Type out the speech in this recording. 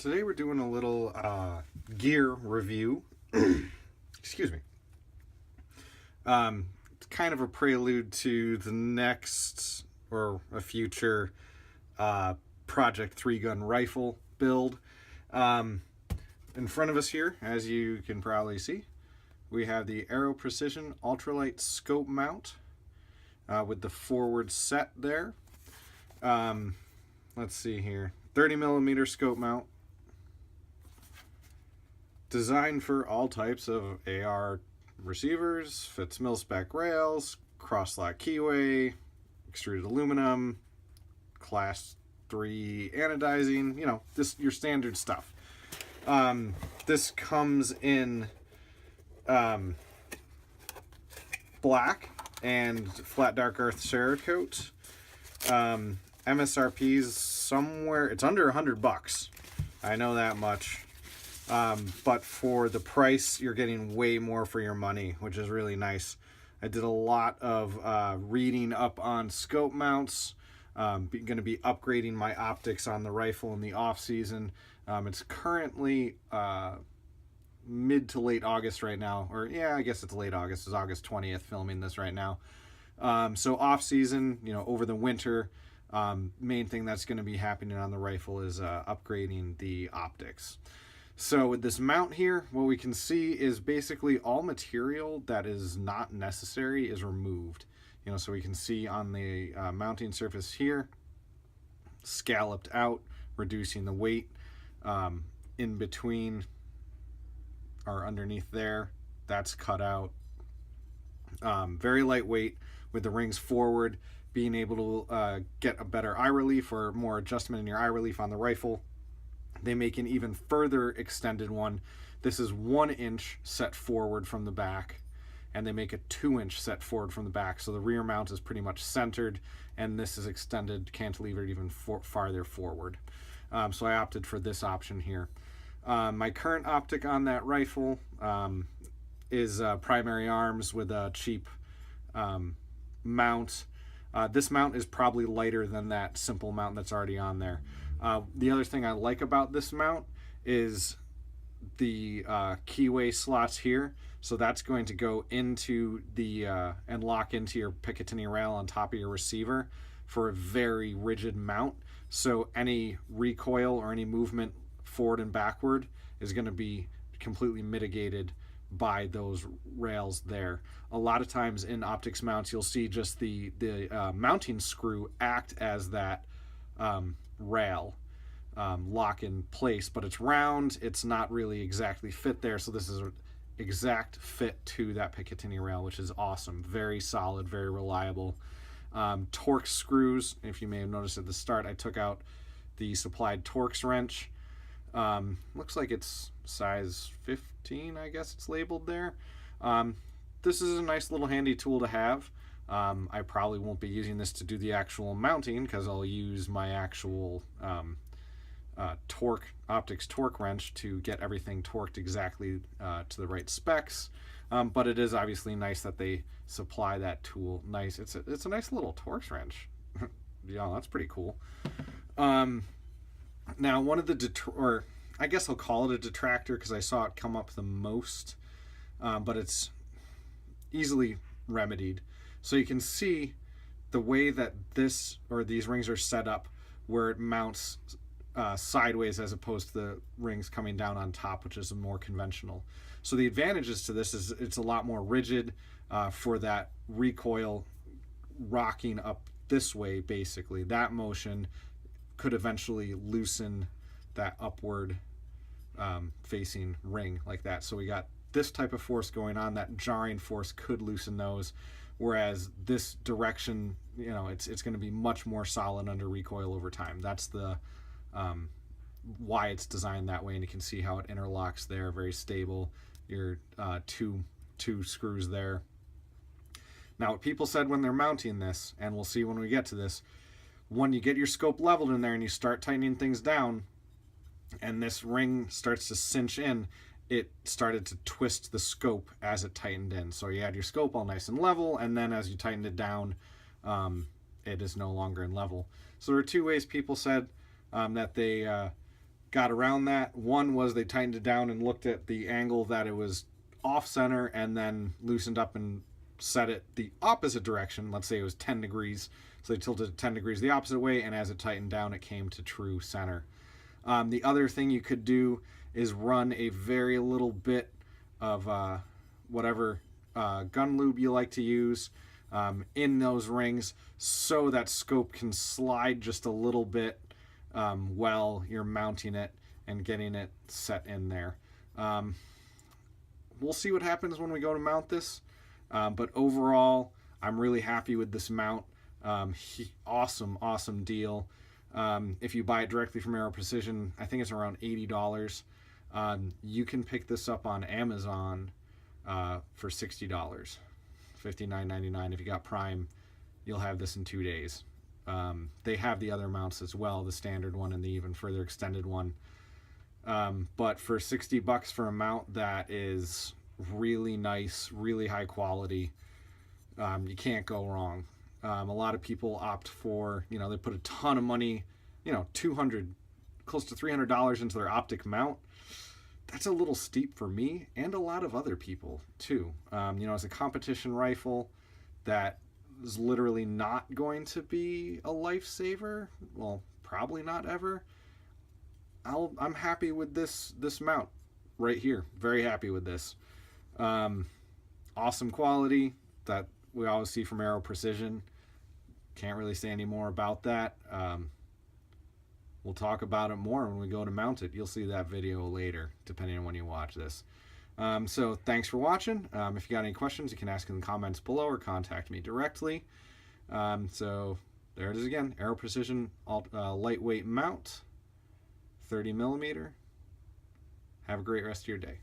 Today we're doing a little gear review. Excuse me. It's kind of a prelude to the next or a future Project 3-gun rifle build. In front of us here, as you can probably see, we have the Aero Precision Ultralight scope mount with the forward set there. Let's see here. 30mm scope mount. Designed for all types of AR receivers, fits mil-spec rails, cross-lock keyway, extruded aluminum, class 3 anodizing, you know, this your standard stuff. This comes in black and flat dark earth Cerakote. MSRP's somewhere, it's under $100. I know that much. But for the price, you're getting way more for your money, which is really nice. I did a lot of reading up on scope mounts. Going to be upgrading my optics on the rifle in the off season. It's currently mid to late August right now, or yeah, I guess it's late August. It's August 20th filming this right now. So off season, you know, over the winter, main thing that's going to be happening on the rifle is upgrading the optics. So with this mount here, what we can see is basically all material that is not necessary is removed. You know, so we can see on the mounting surface here, scalloped out, reducing the weight. In between or underneath there, that's cut out. Very lightweight with the rings forward, being able to get a better eye relief or more adjustment in your eye relief on the rifle. They make an even further extended one. This is 1 inch set forward from the back, and they make a 2-inch set forward from the back. So the rear mount is pretty much centered, and this is extended, cantilevered even farther forward. So I opted for this option here. My current optic on that rifle is primary arms with a cheap mount. This mount is probably lighter than that simple mount that's already on there. The other thing I like about this mount is the keyway slots here. So that's going to go into the and lock into your Picatinny rail on top of your receiver for a very rigid mount. So any recoil or any movement forward and backward is going to be completely mitigated by those rails there. A lot of times in optics mounts, you'll see just the mounting screw act as that rail lock in place, but it's round, it's not really exactly fit there. So this is an exact fit to that Picatinny rail, which is awesome. Very solid, very reliable. Torx screws, if you may have noticed at the start, I took out the supplied Torx wrench. Looks like it's size 15, I guess it's labeled there. This is a nice little handy tool to have. I probably won't be using this to do the actual mounting because I'll use my actual optics torque wrench to get everything torqued exactly to the right specs. But it is obviously nice that they supply that tool. Nice, it's a nice little Torx wrench. Yeah, that's pretty cool. Now one of the or I guess I'll call it a detractor because I saw it come up the most, but it's easily remedied. So you can see the way that this or these rings are set up where it mounts sideways as opposed to the rings coming down on top, which is more conventional. So the advantages to this is it's a lot more rigid for that recoil rocking up this way. Basically that motion could eventually loosen that upward facing ring like that. So we got this type of force going on. That jarring force could loosen those, whereas this direction, you know, it's going to be much more solid under recoil over time. That's the why it's designed that way, and you can see how it interlocks there, very stable. Your two screws there. Now what people said when they're mounting this, and we'll see when we get to this, when you get your scope leveled in there and you start tightening things down and this ring starts to cinch in, it started to twist the scope as it tightened in. So you had your scope all nice and level, and then as you tightened it down, it is no longer in level. So there are two ways people said that they got around that. One was they tightened it down and looked at the angle that it was off center, and then loosened up and set it the opposite direction. Let's say it was 10 degrees. So they tilted it 10 degrees the opposite way, and as it tightened down, it came to true center. The other thing you could do is run a very little bit of whatever gun lube you like to use in those rings, so that scope can slide just a little bit while you're mounting it and getting it set in there. We'll see what happens when we go to mount this, but overall I'm really happy with this mount. Awesome deal. If you buy it directly from Aero Precision, I think it's around $80. You can pick this up on Amazon for $60, $59.99. If you got Prime, you'll have this in 2 days. They have the other mounts as well, the standard one and the even further extended one. But for $60 for a mount that is really nice, really high quality, you can't go wrong. A lot of people opt for, they put a ton of money, $200, close to $300 into their optic mount. That's a little steep for me and a lot of other people too. As a competition rifle that is literally not going to be a lifesaver, well, probably not ever. I'm happy with this mount right here. Very happy with this. Awesome quality that we always see from Aero Precision. Can't really say any more about that. We'll talk about it more when we go to mount it. You'll see that video later, depending on when you watch this. So thanks for watching. If you got any questions, you can ask in the comments below or contact me directly. So there it is again, Aero Precision lightweight mount, 30 millimeter. Have a great rest of your day.